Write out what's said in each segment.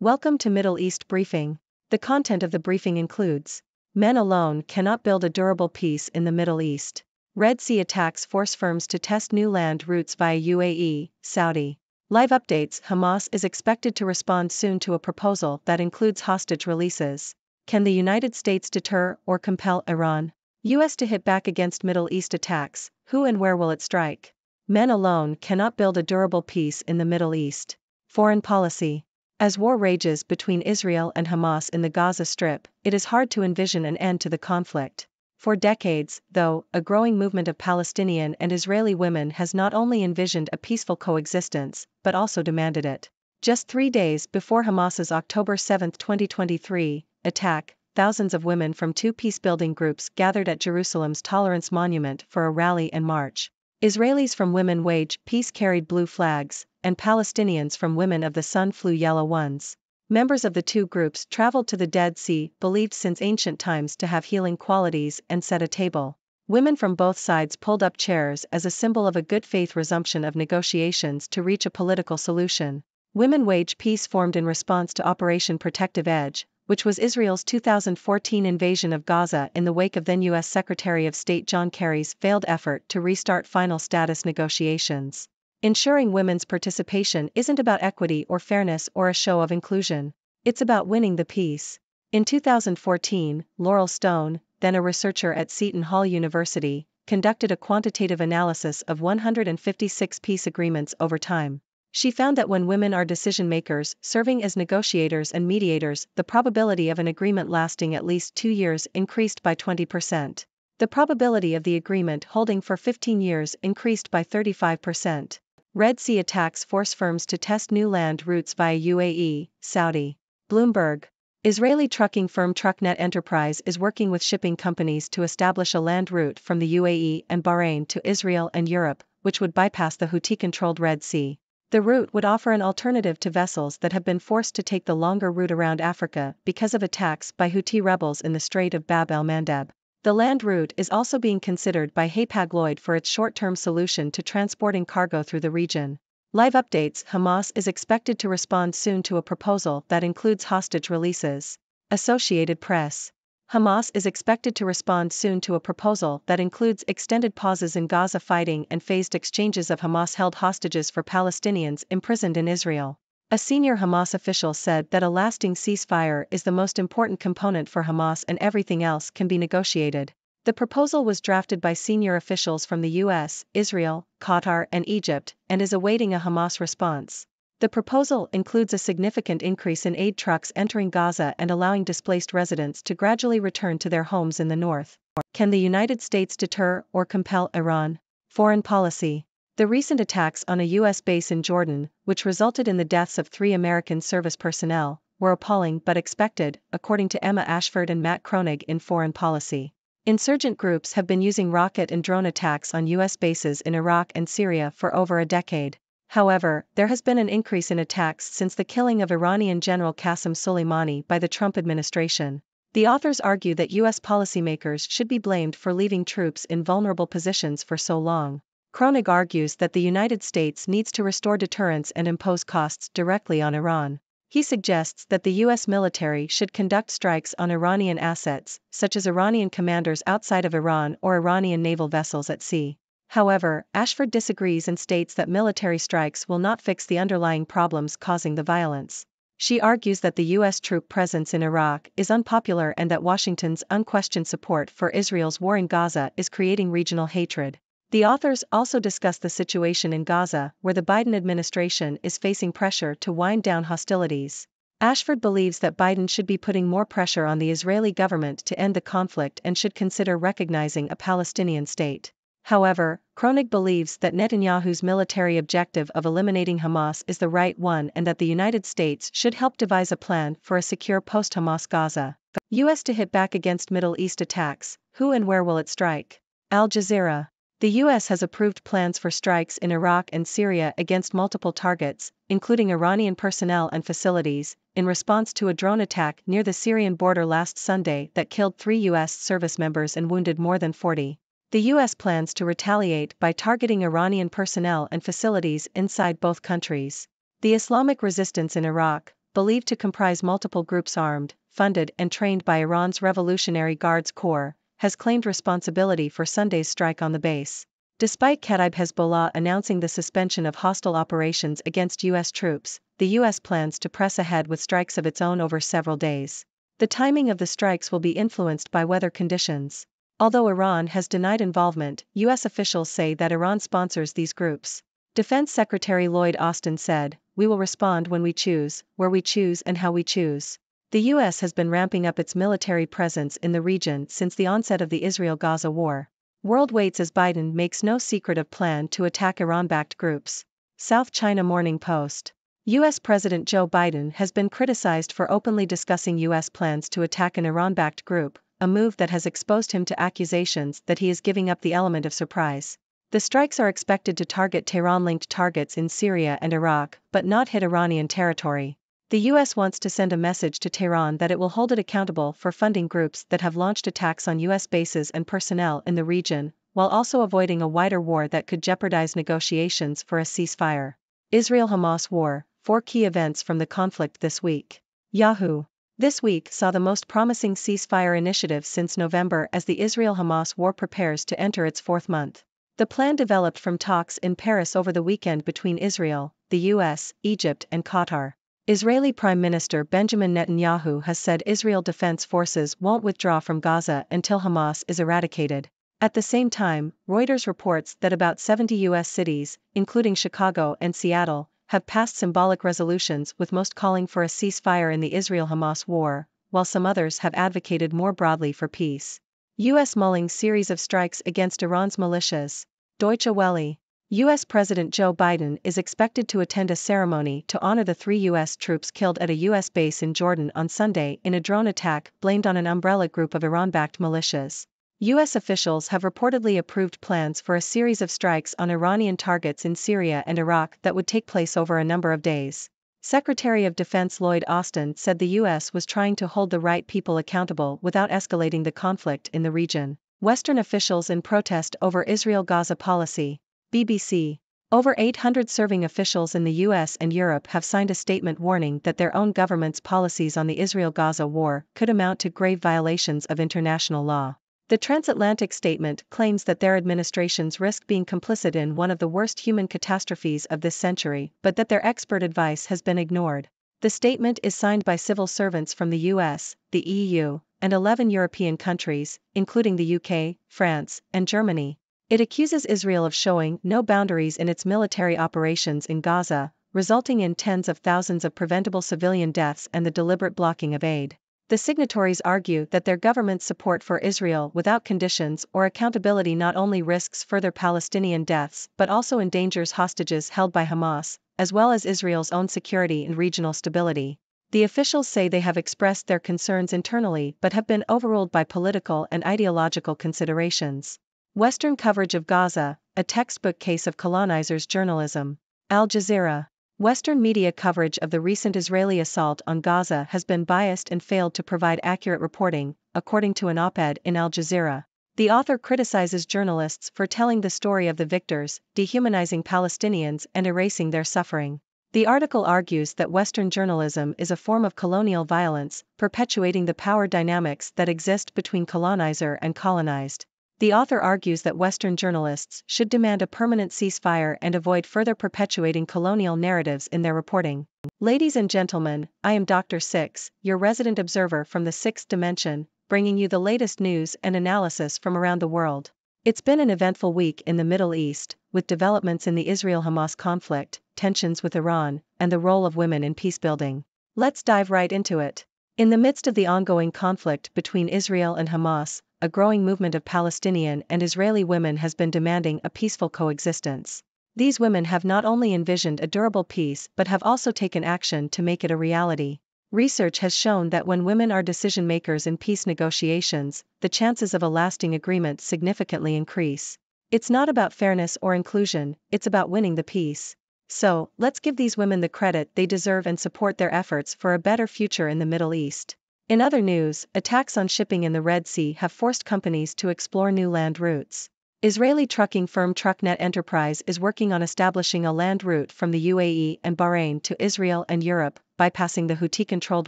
Welcome to Middle East Briefing. The content of the briefing includes: men alone cannot build a durable peace in the Middle East. Red Sea attacks force firms to test new land routes via UAE, Saudi. Live updates: Hamas is expected to respond soon to a proposal that includes hostage releases. Can the United States deter or compel Iran? US to hit back against Middle East attacks. Who and where will it strike? Men alone cannot build a durable peace in the Middle East. Foreign policy. As war rages between Israel and Hamas in the Gaza Strip, it is hard to envision an end to the conflict. For decades, though, a growing movement of Palestinian and Israeli women has not only envisioned a peaceful coexistence, but also demanded it. Just 3 days before Hamas's October 7, 2023, attack, thousands of women from two peace-building groups gathered at Jerusalem's Tolerance Monument for a rally and march. Israelis from Women Wage Peace carried blue flags, and Palestinians from Women of the Sun flew yellow ones. Members of the two groups traveled to the Dead Sea, believed since ancient times to have healing qualities, and set a table. Women from both sides pulled up chairs as a symbol of a good faith resumption of negotiations to reach a political solution. Women Wage Peace formed in response to Operation Protective Edge, which was Israel's 2014 invasion of Gaza in the wake of then U.S. Secretary of State John Kerry's failed effort to restart final status negotiations. Ensuring women's participation isn't about equity or fairness or a show of inclusion. It's about winning the peace. In 2014, Laurel Stone, then a researcher at Seton Hall University, conducted a quantitative analysis of 156 peace agreements over time. She found that when women are decision makers, serving as negotiators and mediators, the probability of an agreement lasting at least 2 years increased by 20%. The probability of the agreement holding for 15 years increased by 35%. Red Sea attacks force firms to test new land routes via UAE, Saudi. Bloomberg. Israeli trucking firm Trucknet Enterprise is working with shipping companies to establish a land route from the UAE and Bahrain to Israel and Europe, which would bypass the Houthi-controlled Red Sea. The route would offer an alternative to vessels that have been forced to take the longer route around Africa because of attacks by Houthi rebels in the Strait of Bab el-Mandeb. The land route is also being considered by Hapag-Lloyd for its short-term solution to transporting cargo through the region. Live updates: Hamas is expected to respond soon to a proposal that includes hostage releases. Associated Press. Hamas is expected to respond soon to a proposal that includes extended pauses in Gaza fighting and phased exchanges of Hamas-held hostages for Palestinians imprisoned in Israel. A senior Hamas official said that a lasting ceasefire is the most important component for Hamas and everything else can be negotiated. The proposal was drafted by senior officials from the US, Israel, Qatar, and Egypt, and is awaiting a Hamas response. The proposal includes a significant increase in aid trucks entering Gaza and allowing displaced residents to gradually return to their homes in the north. Can the United States deter or compel Iran? Foreign policy. The recent attacks on a U.S. base in Jordan, which resulted in the deaths of 3 American service personnel, were appalling but expected, according to Emma Ashford and Matt Kronig in Foreign Policy. Insurgent groups have been using rocket and drone attacks on U.S. bases in Iraq and Syria for over a decade. However, there has been an increase in attacks since the killing of Iranian General Qasem Soleimani by the Trump administration. The authors argue that U.S. policymakers should be blamed for leaving troops in vulnerable positions for so long. Kronig argues that the United States needs to restore deterrence and impose costs directly on Iran. He suggests that the U.S. military should conduct strikes on Iranian assets, such as Iranian commanders outside of Iran or Iranian naval vessels at sea. However, Ashford disagrees and states that military strikes will not fix the underlying problems causing the violence. She argues that the U.S. troop presence in Iraq is unpopular and that Washington's unquestioned support for Israel's war in Gaza is creating regional hatred. The authors also discuss the situation in Gaza, where the Biden administration is facing pressure to wind down hostilities. Ashford believes that Biden should be putting more pressure on the Israeli government to end the conflict and should consider recognizing a Palestinian state. However, Kronig believes that Netanyahu's military objective of eliminating Hamas is the right one and that the United States should help devise a plan for a secure post-Hamas Gaza. U.S. to hit back against Middle East attacks. Who and where will it strike? Al Jazeera. The U.S. has approved plans for strikes in Iraq and Syria against multiple targets, including Iranian personnel and facilities, in response to a drone attack near the Syrian border last Sunday that killed 3 U.S. service members and wounded more than 40. The U.S. plans to retaliate by targeting Iranian personnel and facilities inside both countries. The Islamic resistance in Iraq, believed to comprise multiple groups armed, funded and trained by Iran's Revolutionary Guards Corps, has claimed responsibility for Sunday's strike on the base. Despite Kataib Hezbollah announcing the suspension of hostile operations against U.S. troops, the U.S. plans to press ahead with strikes of its own over several days. The timing of the strikes will be influenced by weather conditions. Although Iran has denied involvement, U.S. officials say that Iran sponsors these groups. Defense Secretary Lloyd Austin said, "We will respond when we choose, where we choose and how we choose." The U.S. has been ramping up its military presence in the region since the onset of the Israel-Gaza war. World waits as Biden makes no secret of plan to attack Iran-backed groups. South China Morning Post. U.S. President Joe Biden has been criticized for openly discussing U.S. plans to attack an Iran-backed group, a move that has exposed him to accusations that he is giving up the element of surprise. The strikes are expected to target Tehran-linked targets in Syria and Iraq, but not hit Iranian territory. The U.S. wants to send a message to Tehran that it will hold it accountable for funding groups that have launched attacks on U.S. bases and personnel in the region, while also avoiding a wider war that could jeopardize negotiations for a ceasefire. Israel-Hamas war, 4 key events from the conflict this week. Yahoo! This week saw the most promising ceasefire initiative since November as the Israel-Hamas war prepares to enter its 4th month. The plan developed from talks in Paris over the weekend between Israel, the U.S., Egypt and Qatar. Israeli Prime Minister Benjamin Netanyahu has said Israel Defense Forces won't withdraw from Gaza until Hamas is eradicated. At the same time, Reuters reports that about 70 U.S. cities, including Chicago and Seattle, have passed symbolic resolutions with most calling for a ceasefire in the Israel-Hamas war, while some others have advocated more broadly for peace. U.S. mulling series of strikes against Iran's militias. Deutsche Welle. U.S. President Joe Biden is expected to attend a ceremony to honor the 3 U.S. troops killed at a U.S. base in Jordan on Sunday in a drone attack blamed on an umbrella group of Iran-backed militias. U.S. officials have reportedly approved plans for a series of strikes on Iranian targets in Syria and Iraq that would take place over a number of days. Secretary of Defense Lloyd Austin said the U.S. was trying to hold the right people accountable without escalating the conflict in the region. Western officials in protest over Israel-Gaza policy. BBC. Over 800 serving officials in the US and Europe have signed a statement warning that their own government's policies on the Israel-Gaza war could amount to grave violations of international law. The transatlantic statement claims that their administrations risk being complicit in one of the worst human catastrophes of this century, but that their expert advice has been ignored. The statement is signed by civil servants from the US, the EU, and 11 European countries, including the UK, France, and Germany. It accuses Israel of showing no boundaries in its military operations in Gaza, resulting in tens of thousands of preventable civilian deaths and the deliberate blocking of aid. The signatories argue that their government's support for Israel without conditions or accountability not only risks further Palestinian deaths but also endangers hostages held by Hamas, as well as Israel's own security and regional stability. The officials say they have expressed their concerns internally but have been overruled by political and ideological considerations. Western coverage of Gaza, a textbook case of colonizers' journalism. Al Jazeera. Western media coverage of the recent Israeli assault on Gaza has been biased and failed to provide accurate reporting, according to an op-ed in Al Jazeera. The author criticizes journalists for telling the story of the victors, dehumanizing Palestinians and erasing their suffering. The article argues that Western journalism is a form of colonial violence, perpetuating the power dynamics that exist between colonizer and colonized. The author argues that Western journalists should demand a permanent ceasefire and avoid further perpetuating colonial narratives in their reporting. Ladies and gentlemen, I am Dr. Six, your resident observer from the sixth dimension, bringing you the latest news and analysis from around the world. It's been an eventful week in the Middle East, with developments in the Israel-Hamas conflict, tensions with Iran, and the role of women in peacebuilding. Let's dive right into it. In the midst of the ongoing conflict between Israel and Hamas, a growing movement of Palestinian and Israeli women has been demanding a peaceful coexistence. These women have not only envisioned a durable peace but have also taken action to make it a reality. Research has shown that when women are decision makers in peace negotiations, the chances of a lasting agreement significantly increase. It's not about fairness or inclusion, it's about winning the peace. So, let's give these women the credit they deserve and support their efforts for a better future in the Middle East. In other news, attacks on shipping in the Red Sea have forced companies to explore new land routes. Israeli trucking firm Trucknet Enterprise is working on establishing a land route from the UAE and Bahrain to Israel and Europe, bypassing the Houthi-controlled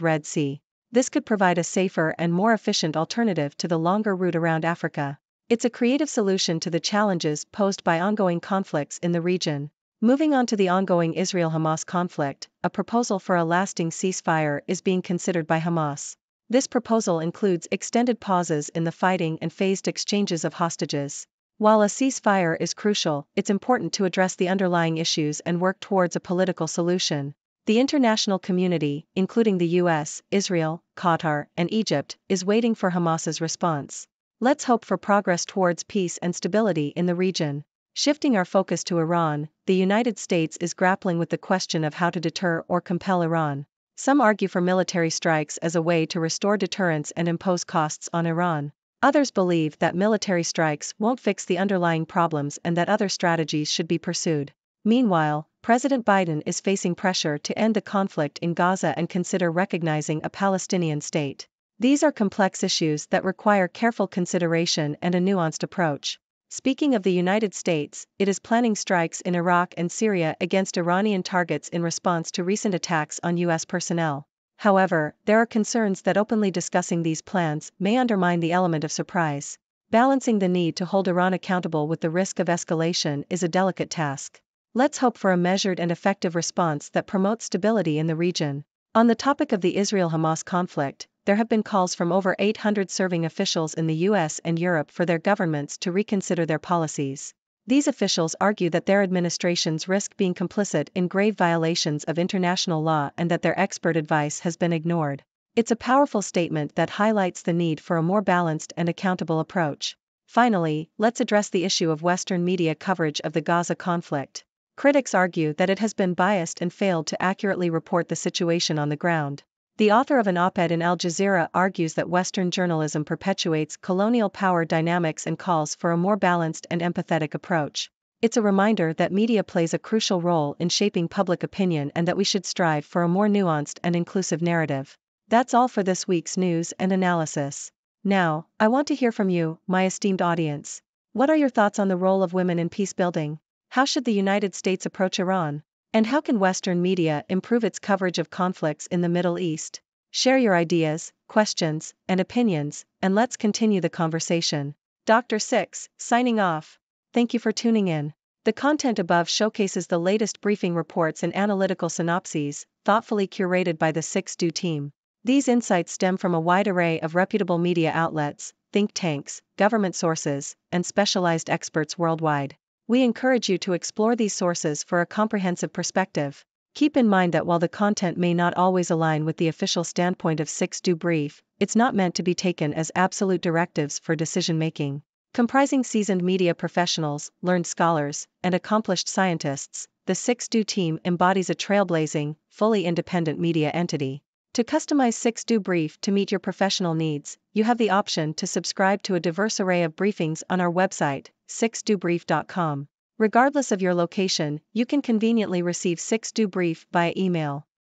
Red Sea. This could provide a safer and more efficient alternative to the longer route around Africa. It's a creative solution to the challenges posed by ongoing conflicts in the region. Moving on to the ongoing Israel-Hamas conflict, a proposal for a lasting ceasefire is being considered by Hamas. This proposal includes extended pauses in the fighting and phased exchanges of hostages. While a ceasefire is crucial, it's important to address the underlying issues and work towards a political solution. The international community, including the US, Israel, Qatar, and Egypt, is waiting for Hamas's response. Let's hope for progress towards peace and stability in the region. Shifting our focus to Iran, the United States is grappling with the question of how to deter or compel Iran. Some argue for military strikes as a way to restore deterrence and impose costs on Iran. Others believe that military strikes won't fix the underlying problems and that other strategies should be pursued. Meanwhile, President Biden is facing pressure to end the conflict in Gaza and consider recognizing a Palestinian state. These are complex issues that require careful consideration and a nuanced approach. Speaking of the United States, it is planning strikes in Iraq and Syria against Iranian targets in response to recent attacks on U.S. personnel. However, there are concerns that openly discussing these plans may undermine the element of surprise. Balancing the need to hold Iran accountable with the risk of escalation is a delicate task. Let's hope for a measured and effective response that promotes stability in the region. On the topic of the Israel-Hamas conflict, there have been calls from over 800 serving officials in the US and Europe for their governments to reconsider their policies. These officials argue that their administrations risk being complicit in grave violations of international law and that their expert advice has been ignored. It's a powerful statement that highlights the need for a more balanced and accountable approach. Finally, let's address the issue of Western media coverage of the Gaza conflict. Critics argue that it has been biased and failed to accurately report the situation on the ground. The author of an op-ed in Al Jazeera argues that Western journalism perpetuates colonial power dynamics and calls for a more balanced and empathetic approach. It's a reminder that media plays a crucial role in shaping public opinion and that we should strive for a more nuanced and inclusive narrative. That's all for this week's news and analysis. Now, I want to hear from you, my esteemed audience. What are your thoughts on the role of women in peace building? How should the United States approach Iran? And how can Western media improve its coverage of conflicts in the Middle East? Share your ideas, questions, and opinions, and let's continue the conversation. Dr. Six, signing off. Thank you for tuning in. The content above showcases the latest briefing reports and analytical synopses, thoughtfully curated by the 6Do team. These insights stem from a wide array of reputable media outlets, think tanks, government sources, and specialized experts worldwide. We encourage you to explore these sources for a comprehensive perspective. Keep in mind that while the content may not always align with the official standpoint of 6Do Brief, it's not meant to be taken as absolute directives for decision-making. Comprising seasoned media professionals, learned scholars, and accomplished scientists, the 6Do team embodies a trailblazing, fully independent media entity. To customize 6Do Brief to meet your professional needs, you have the option to subscribe to a diverse array of briefings on our website, 6dobrief.com. Regardless of your location, you can conveniently receive 6Do Brief via email.